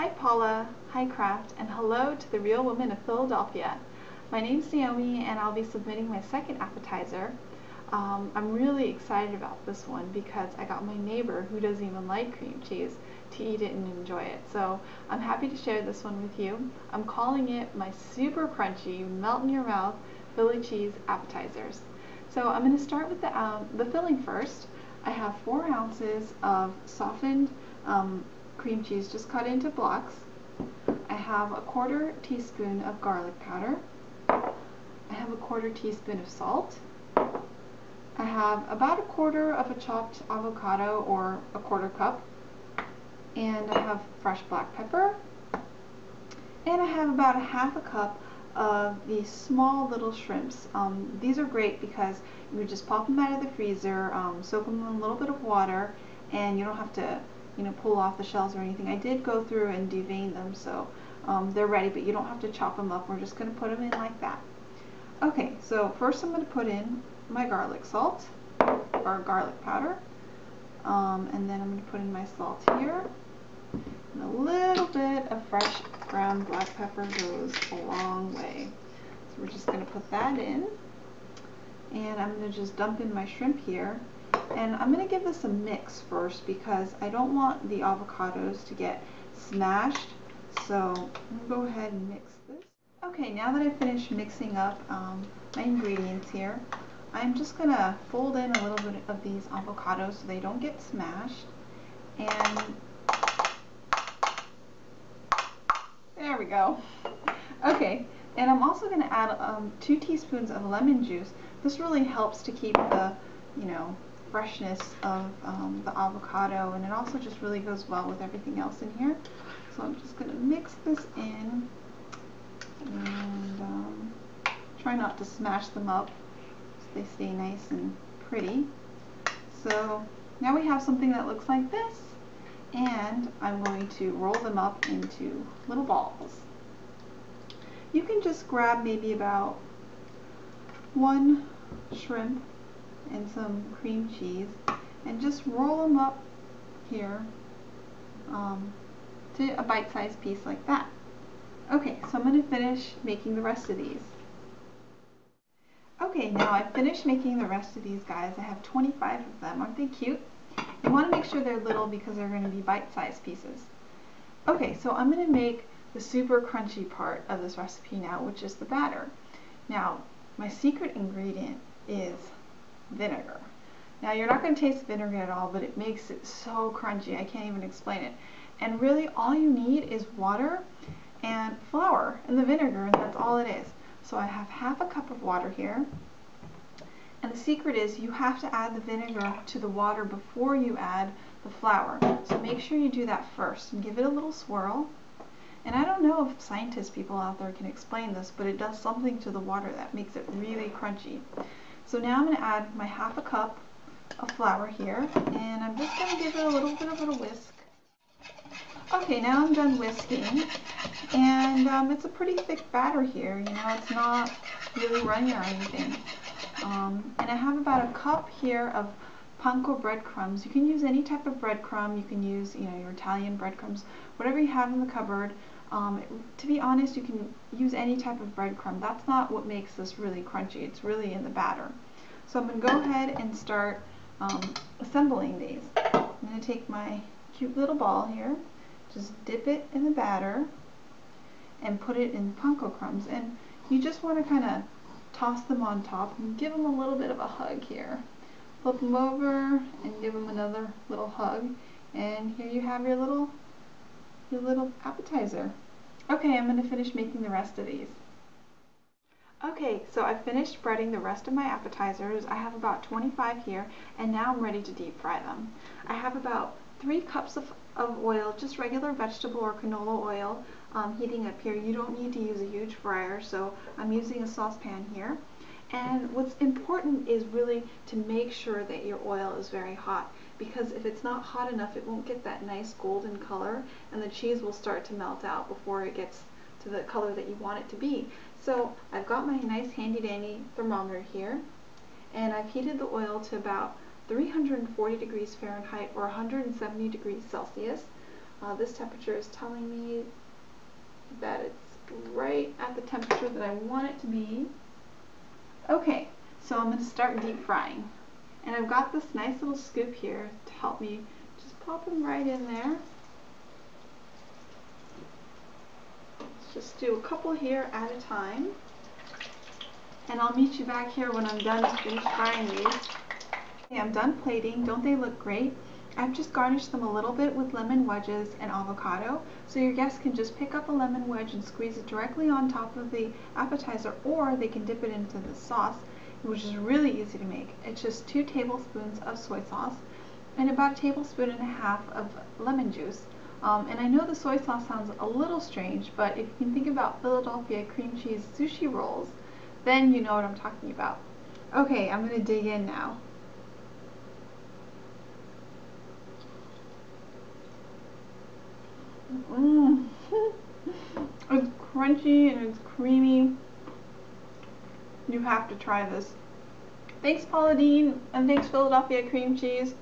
Hi Paula, hi Craft, and hello to the real women of Philadelphia. My name's Naomi and I'll be submitting my second appetizer. I'm really excited about this one because I got my neighbor who doesn't even like cream cheese to eat it and enjoy it. So I'm happy to share this one with you. I'm calling it my super crunchy, melt in your mouth Philly cheese appetizers. So I'm going to start with the filling first. I have 4 ounces of softened cream cheese just cut into blocks. I have a 1/4 teaspoon of garlic powder. I have a 1/4 teaspoon of salt. I have about 1/4 of a chopped avocado or a 1/4 cup. And I have fresh black pepper. And I have about 1/2 cup of these small little shrimps. These are great because you just pop them out of the freezer, soak them in a little bit of water, and you don't have to pull off the shells or anything. I did go through and devein them, so they're ready, but you don't have to chop them up. We're just going to put them in like that. Okay, so first I'm going to put in my garlic salt, or garlic powder, and then I'm going to put in my salt here. And a little bit of fresh ground black pepper goes a long way. So we're just going to put that in. And I'm going to just dump in my shrimp here. And I'm going to give this a mix first because I don't want the avocados to get smashed. So I'm going to go ahead and mix this. Okay, now that I've finished mixing up my ingredients here, I'm just going to fold in a little bit of these avocados so they don't get smashed. And there we go. Okay, and I'm also going to add 2 teaspoons of lemon juice. This really helps to keep the, freshness of the avocado, and it also just really goes well with everything else in here. So I'm just going to mix this in and try not to smash them up so they stay nice and pretty. So now we have something that looks like this, and I'm going to roll them up into little balls. You can just grab maybe about 1 shrimp and some cream cheese and just roll them up here to a bite-sized piece like that. Okay, so I'm going to finish making the rest of these. Okay, now I've finished making the rest of these guys. I have 25 of them. Aren't they cute? You want to make sure they're little because they're going to be bite-sized pieces. Okay, so I'm going to make the super crunchy part of this recipe now, which is the batter. Now, my secret ingredient is vinegar. Now, you're not going to taste vinegar at all, but it makes it so crunchy. I can't even explain it. And really, all you need is water and flour and the vinegar, and that's all it is. So I have 1/2 cup of water here. And the secret is you have to add the vinegar to the water before you add the flour. So make sure you do that first and give it a little swirl. And I don't know if scientist people out there can explain this, but it does something to the water that makes it really crunchy. So now I'm going to add my 1/2 cup of flour here, and I'm just going to give it a little bit of a whisk. Okay, now I'm done whisking, and it's a pretty thick batter here. It's not really runny or anything. And I have about 1 cup here of panko breadcrumbs. You can use any type of breadcrumb. You can use, your Italian breadcrumbs, whatever you have in the cupboard. To be honest, you can use any type of breadcrumb. That's not what makes this really crunchy. It's really in the batter. So I'm going to go ahead and start assembling these. I'm going to take my cute little ball here, just dip it in the batter, and put it in panko crumbs. And you just want to kind of toss them on top and give them a little bit of a hug here. Flip them over and give them another little hug, and here you have your little appetizer. Okay, I'm going to finish making the rest of these. Okay, so I've finished spreading the rest of my appetizers. I have about 25 here, and now I'm ready to deep fry them. I have about 3 cups of oil, just regular vegetable or canola oil, heating up here. You don't need to use a huge fryer, so I'm using a saucepan here. And what's important is really to make sure that your oil is very hot, because if it's not hot enough, it won't get that nice golden color, and the cheese will start to melt out before it gets to the color that you want it to be. So I've got my nice handy dandy thermometer here, and I've heated the oil to about 340 degrees Fahrenheit or 170 degrees Celsius. This temperature is telling me that it's right at the temperature that I want it to be. Okay, so I'm going to start deep frying. And I've got this nice little scoop here to help me just pop them right in there. Let's just do a couple here at a time. And I'll meet you back here when I'm done finished frying these. Okay, I'm done plating. Don't they look great? I've just garnished them a little bit with lemon wedges and avocado, so your guests can just pick up a lemon wedge and squeeze it directly on top of the appetizer, or they can dip it into the sauce, which is really easy to make. It's just 2 tablespoons of soy sauce and about 1.5 tablespoons of lemon juice. And I know the soy sauce sounds a little strange, but if you can think about Philadelphia cream cheese sushi rolls, then you know what I'm talking about. Okay, I'm going to dig in now. It's crunchy and it's creamy. You have to try this. Thanks, Paula Deen, and thanks, Philadelphia cream cheese.